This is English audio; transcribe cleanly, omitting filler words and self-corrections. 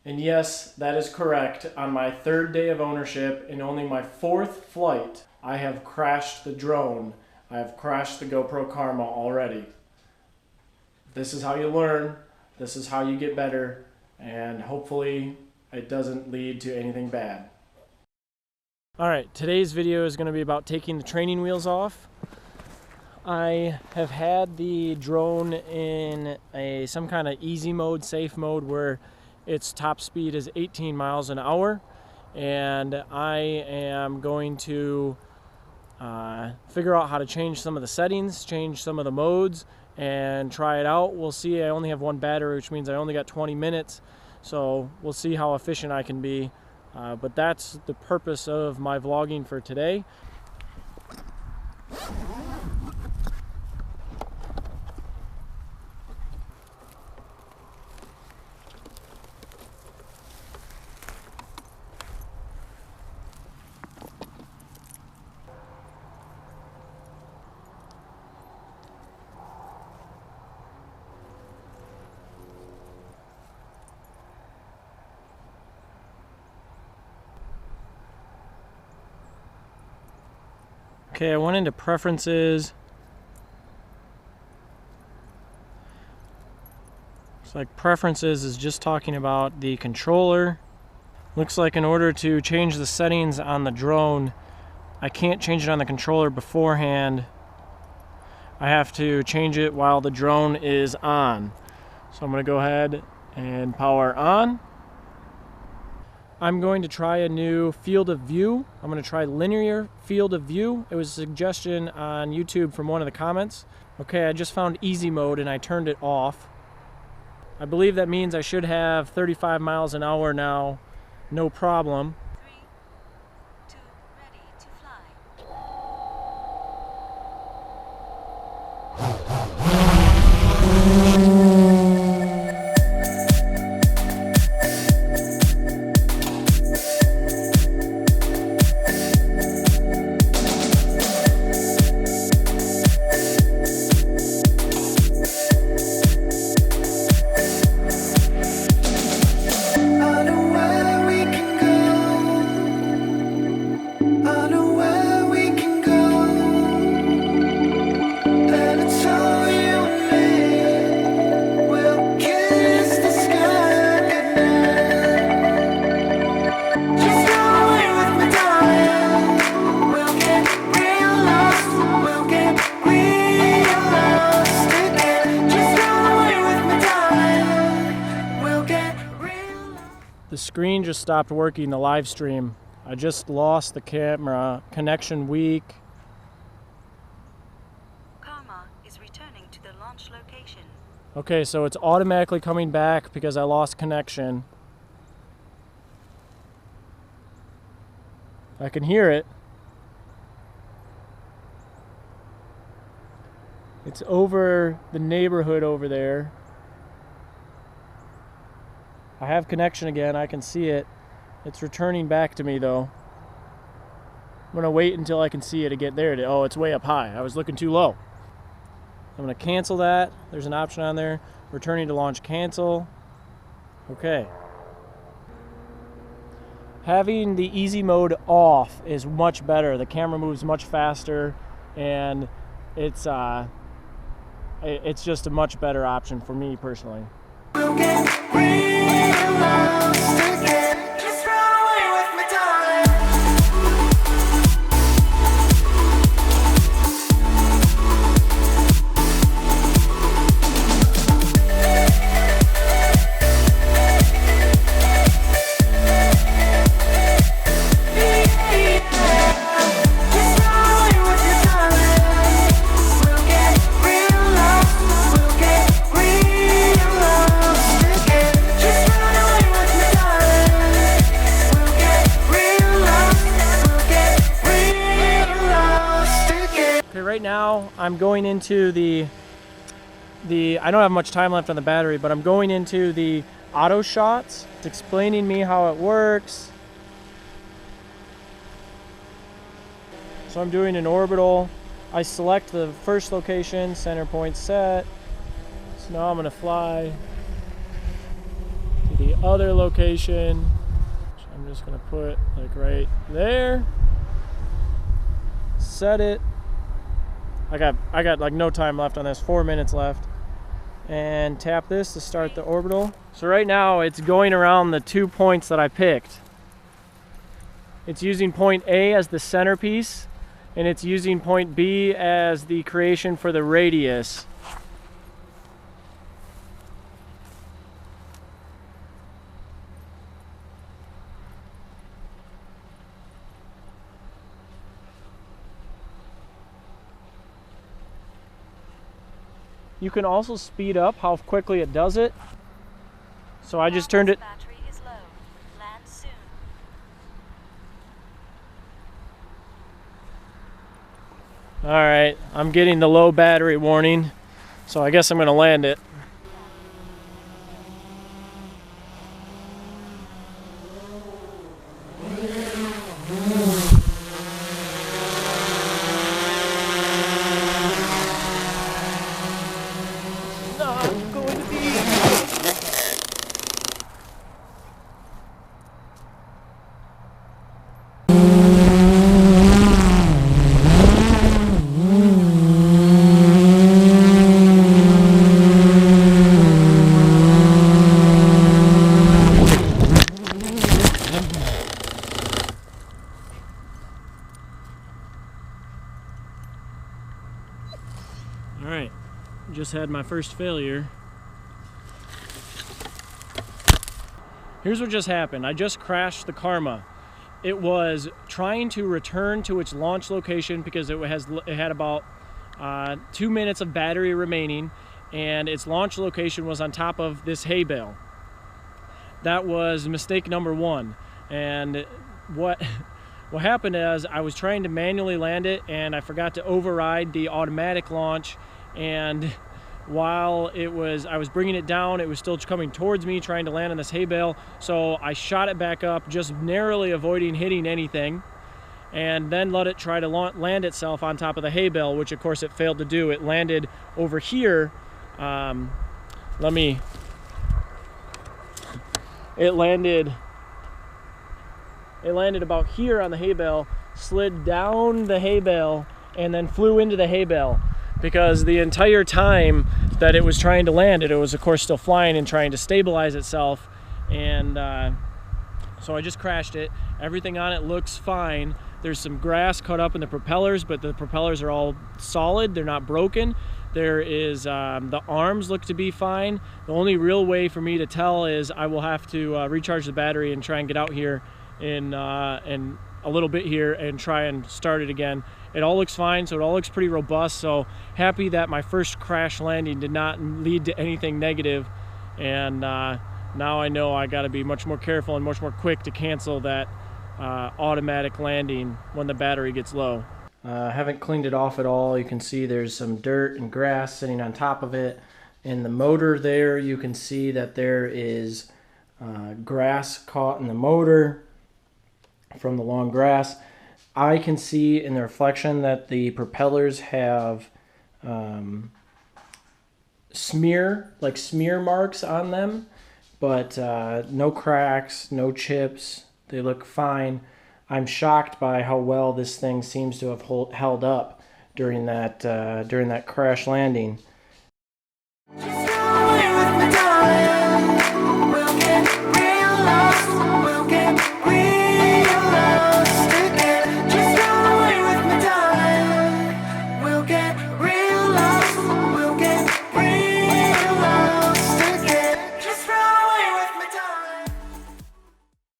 And yes, that is correct. On my 3rd day of ownership, in only my 4th flight, I have crashed the drone. I have crashed the GoPro Karma already. This is how you learn. This is how you get better. And hopefully it doesn't lead to anything bad. Alright, today's video is going to be about taking the training wheels off. I have had the drone in some kind of easy mode, safe mode, where its top speed is 18 miles an hour, and I am going to figure out how to change some of the settings, change some of the modes, and try it out. We'll see. I only have 1 battery, which means I only got 20 minutes, so we'll see how efficient I can be. But that's the purpose of my vlogging for today. Okay, I went into preferences. Looks like preferences is just talking about the controller. Looks like in order to change the settings on the drone, I can't change it on the controller beforehand. I have to change it while the drone is on. So I'm going to go ahead and power on. I'm going to try a new field of view. I'm going to try linear field of view. It was a suggestion on YouTube from one of the comments. Okay, I just found easy mode and I turned it off. I believe that means I should have 35 miles an hour now, no problem. 3, 2, ready to fly. The screen just stopped working, the live stream. I just lost the camera, connection weak. Karma is returning to the launch location. Okay, so it's automatically coming back because I lost connection. I can hear it. It's over the neighborhood over there. I have connection again, I can see it. It's returning back to me though. I'm gonna wait until I can see it again. There it is. Oh, it's way up high. I was looking too low. I'm gonna cancel that. There's an option on there. Returning to launch, cancel. Okay. Having the easy mode off is much better. The camera moves much faster, and it's just a much better option for me personally. We'll get real lost again. Just run away with me, darling. Right now I'm going into the I don't have much time left on the battery, but I'm going into the auto shots. It's explaining me how it works. So I'm doing an orbital. I select the first location, center point set. So now I'm going to fly to the other location, which I'm just gonna put like right there. Set it. I got like no time left on this, 4 minutes left. And tap this to start the orbital. So right now it's going around the 2 points that I picked. It's using point A as the centerpiece, and it's using point B as the creation for the radius. You can also speed up how quickly it does it. So I just turned it. Battery is low. Land soon. All right, I'm getting the low battery warning, so I guess I'm gonna land it. All right, just had my first failure. Here's what just happened. I just crashed the Karma. It was trying to return to its launch location because it had about 2 minutes of battery remaining, and its launch location was on top of this hay bale. That was mistake number one. And what happened is I was trying to manually land it, and I forgot to override the automatic launch, and while I was bringing it down, it was still coming towards me trying to land on this hay bale. So I shot it back up, just narrowly avoiding hitting anything, and then let it try to land itself on top of the hay bale, which of course it failed to do. It landed over here. It landed about here on the hay bale, slid down the hay bale, and then flew into the hay bale, because the entire time that it was trying to land it was of course still flying and trying to stabilize itself. And so I just crashed it. Everything on it looks fine. There's some grass cut up in the propellers, but the propellers are all solid, they're not broken. There is the arms look to be fine. The only real way for me to tell is I will have to recharge the battery and try and get out here in a little bit here and try and start it again. It all looks fine, so it all looks pretty robust. So happy that my first crash landing did not lead to anything negative. And now I know I got to be much more careful and much more quick to cancel that automatic landing when the battery gets low. I haven't cleaned it off at all. You can see there's some dirt and grass sitting on top of it. In the motor there, you can see that there is grass caught in the motor from the long grass. I can see in the reflection that the propellers have smear marks on them, but no cracks, no chips. They look fine. I'm shocked by how well this thing seems to have held up during that crash landing. Just run away with me, darling. We'll get real lost. We'll get real lost again. Just run away with me, darling. We'll get